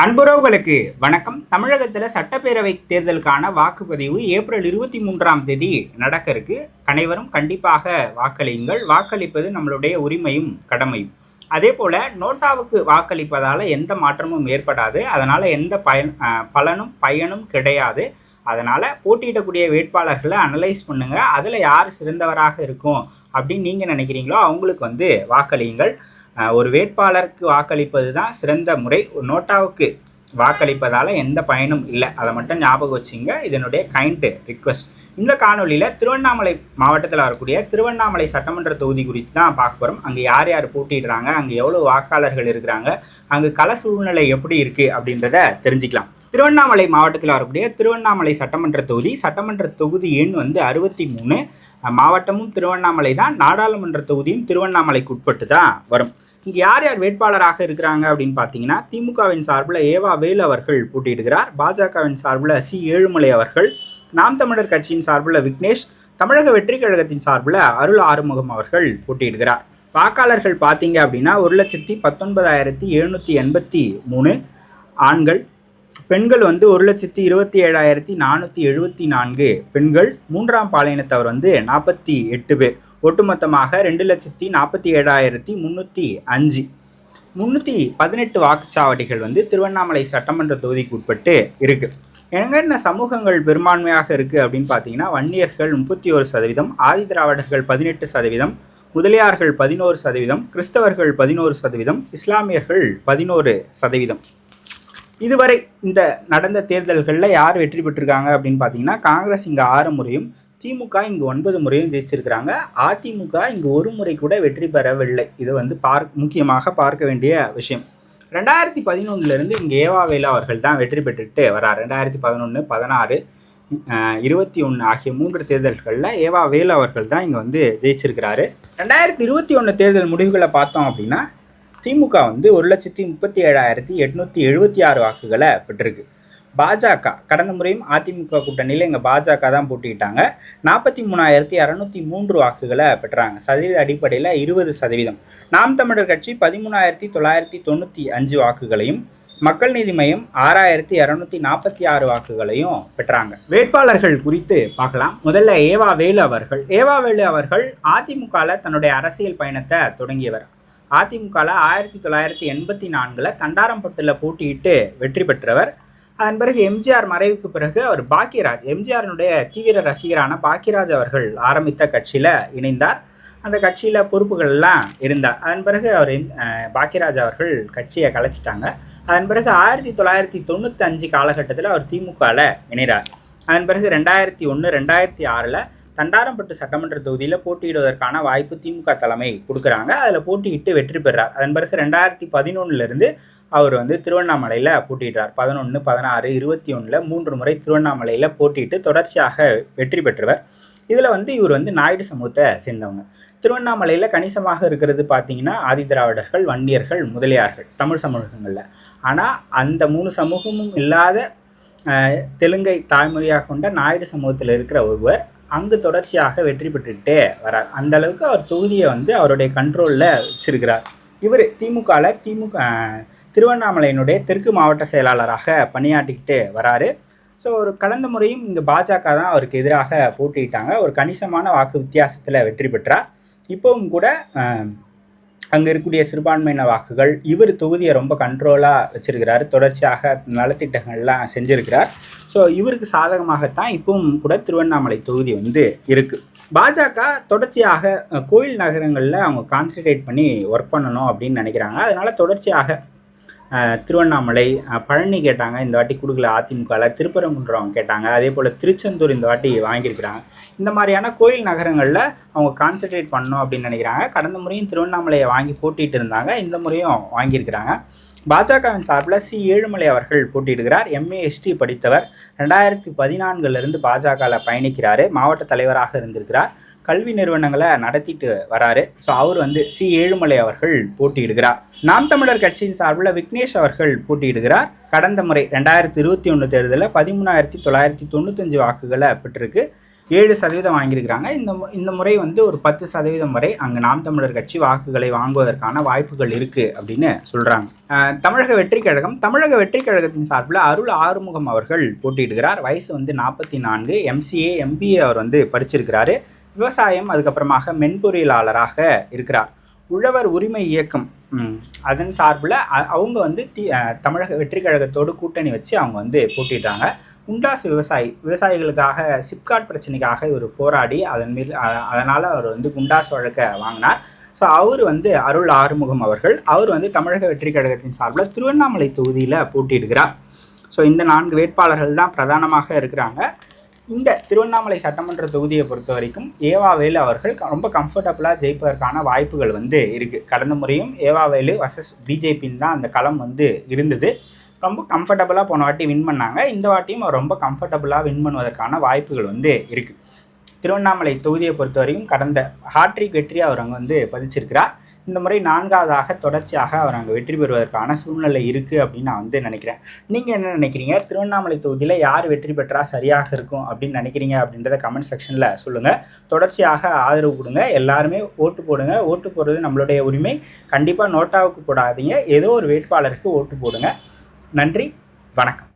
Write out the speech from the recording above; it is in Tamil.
அன்புறவுகளுக்கு வணக்கம். தமிழகத்தில் சட்டப்பேரவை தேர்தலுக்கான வாக்குப்பதிவு ஏப்ரல் 23ஆம் தேதி நடக்க இருக்கு. அனைவரும் கண்டிப்பாக வாக்களியுங்கள். வாக்களிப்பது நம்மளுடைய உரிமையும் கடமையும். அதே போல நோட்டாவுக்கு வாக்களிப்பதால் எந்த மாற்றமும் ஏற்படாது. அதனால் எந்த பயனும் கிடையாது. அதனால் போட்டியிடக்கூடிய வேட்பாளர்களை அனலைஸ் பண்ணுங்கள். அதில் யார் சிறந்தவராக இருக்கும் அப்படின்னு நீங்கள் நினைக்கிறீங்களோ அவங்களுக்கு வாக்களியுங்கள். ஒரு வேட்பாளருக்கு வாக்களிப்பது தான் சிறந்த முறை. ஒரு நோட்டாவுக்கு வாக்களிப்பதால் எந்த பயனும் இல்லை. அதை மட்டும் ஞாபகம் வச்சுங்க. இதனுடைய கைண்டு ரிக்வெஸ்ட். இந்த காணொலியில் திருவண்ணாமலை மாவட்டத்தில் வரக்கூடிய திருவண்ணாமலை சட்டமன்ற தொகுதி குறித்து தான் பார்க்க போகிறோம். அங்கே யார் யார் போட்டிடுறாங்க, அங்கே எவ்வளோ வாக்காளர்கள் இருக்கிறாங்க, அங்கே கள சூழ்நிலை எப்படி இருக்குது அப்படின்றத தெரிஞ்சுக்கலாம். திருவண்ணாமலை மாவட்டத்தில் வரக்கூடிய திருவண்ணாமலை சட்டமன்ற தொகுதி எண் 63. மாவட்டமும் திருவண்ணாமலை தான். நாடாளுமன்ற தொகுதியும் திருவண்ணாமலைக்கு உட்பட்டு தான் வரும். இங்கே யார் யார் வேட்பாளராக இருக்கிறாங்க அப்படின்னு பார்த்தீங்கன்னா, திமுகவின் சார்பில் ஏவா வேலு அவர்கள் போட்டியிடுகிறார். பாஜகவின் சார்பில் சி ஏழுமலை அவர்கள், நாம் தமிழர் கட்சியின் சார்பில் விக்னேஷ், தமிழக வெற்றி கழகத்தின் சார்பில் அருள் ஆறுமுகம் அவர்கள் போட்டியிடுகிறார். வாக்காளர்கள் பார்த்தீங்க அப்படின்னா 1,19,783 ஆண்கள். பெண்கள் 1,27,474 பெண்கள். மூன்றாம் பாலினத்தவர் 48 பேர். ஒட்டுமொத்தமாக 2,47,305. 318 வாக்குச்சாவடிகள் திருவண்ணாமலை சட்டமன்ற தொகுதிக்கு உட்பட்டு இருக்குது. என்னென்ன சமூகங்கள் பெரும்பான்மையாக இருக்குது அப்படின்னு பார்த்தீங்கன்னா, வன்னியர்கள் 31%, ஆதிதிராவிடர்கள் 18%, முதலியார்கள் 11%, கிறிஸ்தவர்கள் 11%, இஸ்லாமியர்கள் 11%. இதுவரை இந்த நடந்த தேர்தல்களில் யார் வெற்றி பெற்றிருக்காங்க அப்படின்னு பார்த்தீங்கன்னா, காங்கிரஸ் இங்கே 6 முறையும், திமுக இங்கு 9 முறையும் ஜெயிச்சிருக்கிறாங்க. அதிமுக இங்கு 1 முறை கூட வெற்றி பெறவில்லை. இது முக்கியமாக பார்க்க வேண்டிய விஷயம். 2011 இங்கே ஏவா வேலு அவர்கள் தான் வெற்றி பெற்றுட்டு வரார். 2011, 16, 21 ஆகிய 3 தேர்தல்களில் ஏவா வேலு அவர்கள் தான் இங்கே ஜெயிச்சிருக்கிறாரு. 2021 தேர்தல் முடிவுகளை பார்த்தோம் அப்படின்னா, திமுக 1,37,876 வாக்குகளை பெற்றிருக்கு. பாஜக கடந்த முறையும் அதிமுக கூட்டணியில் இங்கே பாஜக தான் போட்டிக்கிட்டாங்க. 43,203 வாக்குகளை பெற்றாங்க. சதவீத அடிப்படையில் 20%. நாம் தமிழர் கட்சி 13,995 வாக்குகளையும், மக்கள் நீதி மையம் 6,246 வாக்குகளையும் பெற்றாங்க. வேட்பாளர்கள் குறித்து பார்க்கலாம். முதல்ல ஏவா வேலு அவர்கள் அதிமுகவில் தன்னுடைய அரசியல் பயணத்தை தொடங்கியவர். அதிமுகவில் 1984 தண்டாரம்பட்டில் போட்டியிட்டு வெற்றி பெற்றவர். அதன் பிறகு எம்ஜிஆர் மறைவுக்கு பிறகு அவர் எம்ஜிஆருடைய தீவிர ரசிகரான பாக்கியராஜ் அவர்கள் ஆரம்பித்த கட்சியில் இணைந்தார். அந்த கட்சியில் பொறுப்புகள் எல்லாம் இருந்தார். அதன் பிறகு அவர் பாக்கியராஜ் அவர்கள் கட்சியை கலைச்சிட்டாங்க. அதன் பிறகு 1995 காலகட்டத்தில் அவர் திமுகவில் இணைகிறார். அதன் பிறகு 2001, 2006 தண்டாரம்பட்டு சட்டமன்ற தொகுதியில் போட்டியிடுவதற்கான வாய்ப்பு திமுக தலைமை கொடுக்குறாங்க. அதில் போட்டியிட்டு வெற்றி பெறார். அதன் பிறகு 2011 அவர் திருவண்ணாமலையில் போட்டியிடுறார். 11, 16, 21 3 முறை திருவண்ணாமலையில் போட்டியிட்டு தொடர்ச்சியாக வெற்றி பெற்றவர். இதில் இவர் நாயுடு சமூகத்தை சேர்ந்தவங்க. திருவண்ணாமலையில் கணிசமாக இருக்கிறது பார்த்தீங்கன்னா, ஆதிதிராவிடர்கள், வன்னியர்கள், முதலியார்கள், தமிழ் சமூகங்களில். ஆனால் அந்த 3 சமூகமும் இல்லாத தெலுங்கை தாய்மொழியாக கொண்ட நாயுடு சமூகத்தில் இருக்கிற ஒருவர் அங்கு தொடர்ச்சியாக வெற்றி பெற்றுக்கிட்டே வரார். அந்த அளவுக்கு அவர் தொகுதியை அவருடைய கண்ட்ரோலில் வச்சிருக்கிறார். இவர் திருவண்ணாமலையினுடைய தெற்கு மாவட்ட செயலாளராக பணியாற்றிக்கிட்டு வராரு. ஸோ ஒரு கடந்த முறையும் இங்கே பாஜக தான் அவருக்கு எதிராக போட்டியிட்டாங்க. ஒரு கணிசமான வாக்கு வித்தியாசத்தில் வெற்றி பெற்றார். இப்போவும் கூட அங்கே இருக்கக்கூடிய சிறுபான்மையின வாக்குகள் இவர் தொகுதியை ரொம்ப கண்ட்ரோலாக வச்சிருக்கிறார். தொடர்ச்சியாக நலத்திட்டங்கள்லாம் செஞ்சிருக்கிறார். ஸோ இவருக்கு சாதகமாகத்தான் இப்பவும் கூட திருவண்ணாமலை தொகுதி இருக்குது. பாஜக தொடர்ச்சியாக கோயில் நகரங்களில் அவங்க கான்சன்ட்ரேட் பண்ணி ஒர்க் பண்ணணும் அப்படின்னு நினைக்கிறாங்க. அதனால் தொடர்ச்சியாக திருவண்ணாமலை, பழனி கேட்டாங்க, இந்த வாட்டி கொடுக்கல அதிமுகவில். திருப்பரங்குன்றம் கேட்டாங்க, அதே போல் திருச்செந்தூர் இந்த வாட்டி வாங்கியிருக்கிறாங்க. இந்த மாதிரியான கோயில் நகரங்களில் அவங்க கான்சன்ட்ரேட் பண்ணணும் அப்படின்னு நினைக்கிறாங்க. கடந்த முறையும் திருவண்ணாமலையை வாங்கி போட்டிட்டு இருந்தாங்க. இந்த முறையும் வாங்கியிருக்கிறாங்க. பாஜகவின் சார்பில் சி ஏழுமலை அவர்கள் போட்டியிடுகிறார். MA படித்தவர். 2014 பாஜகவில் பயணிக்கிறார். மாவட்ட தலைவராக இருந்திருக்கிறார். கல்வி நிறுவனங்களை நடத்திட்டு வராரு. ஸோ அவர் சி ஏழுமலை அவர்கள் போட்டியிடுகிறார். நாம் தமிழர் கட்சியின் சார்பில் விக்னேஷ் அவர்கள் போட்டியிடுகிறார். கடந்த முறை 2021 தேர்தலில் 13,995 வாக்குகளை பெற்றிருக்கு. 7% வாங்கியிருக்கிறாங்க. இந்த முறை வந்து ஒரு 10% வரை அங்கே நாம் தமிழர் கட்சி வாக்குகளை வாங்குவதற்கான வாய்ப்புகள் இருக்குது அப்படின்னு சொல்கிறாங்க. தமிழக வெற்றி கழகம் கழகத்தின் சார்பில் அருள் ஆறுமுகம் அவர்கள் போட்டியிடுகிறார். வயசு வந்து 44, MCA MBA அவர் வந்து படிச்சிருக்கிறாரு. விவசாயம், அதுக்கப்புறமாக மென்பொறியாளராக இருக்கிறார். உழவர் உரிமை இயக்கம் அதன் சார்பில் அவங்க வந்து தமிழக வெற்றி கழகத்தோடு கூட்டணி வச்சு அவங்க வந்து போட்டிடுறாங்க. குண்டாஸ் விவசாயிகளுக்காக சிப்காட் பிரச்சனைக்காக இவர் போராடி அதனால் அவர் வந்து குண்டாஸ் வழக்கை வாங்கினார். ஸோ அவர் வந்து அருள் ஆறுமுகம் அவர் வந்து தமிழக வெற்றி கழகத்தின் சார்பில் திருவண்ணாமலை தொகுதியில் போட்டியிடுகிறார். ஸோ இந்த 4 வேட்பாளர்கள் தான் பிரதானமாக இருக்கிறாங்க. இந்த திருவண்ணாமலை சட்டமன்ற தொகுதியை பொறுத்த வரைக்கும் ஏவாவேலு அவர்கள் ரொம்ப கம்ஃபர்டபுளாக ஜெயிப்பதற்கான வாய்ப்புகள் வந்து இருக்குது. கடந்த முறையும் ஏவாவேலு வர்சஸ் பிஜேபின்னு தான் அந்த களம் வந்து இருந்தது. ரொம்ப கம்ஃபர்டபுளாக போன வாட்டி வின் பண்ணாங்க. இந்த வாட்டியும் அவர் ரொம்ப கம்ஃபர்டபுளாக வின் பண்ணுவதற்கான வாய்ப்புகள் வந்து இருக்குது. திருவண்ணாமலை தொகுதியை பொறுத்த வரைக்கும் கடந்த ஹாட்ரிக் வெற்றி அவர் அங்கே வந்து பதிச்சிருக்கிறார். இந்த முறை 4வதாக தொடர்ச்சியாக அவர் அங்கே வெற்றி பெறுவதற்கான சூழ்நிலை இருக்குது அப்படின்னு நான் வந்து நினைக்கிறேன். நீங்கள் என்ன நினைக்கிறீங்க? திருவண்ணாமலை தொகுதியில் யார் வெற்றி பெற்றால் சரியாக இருக்கும் அப்படின்னு நினைக்கிறீங்க அப்படின்றத கமெண்ட் செக்ஷனில் சொல்லுங்கள். தொடர்ச்சியாக ஆதரவு கொடுங்க. எல்லாருமே ஓட்டு போடுங்க. ஓட்டு போடுறது நம்மளுடைய உரிமை. கண்டிப்பாக நோட்டாவுக்கு போடாதீங்க. ஏதோ ஒரு வேட்பாளருக்கு ஓட்டு போடுங்க. நன்றி, வணக்கம்.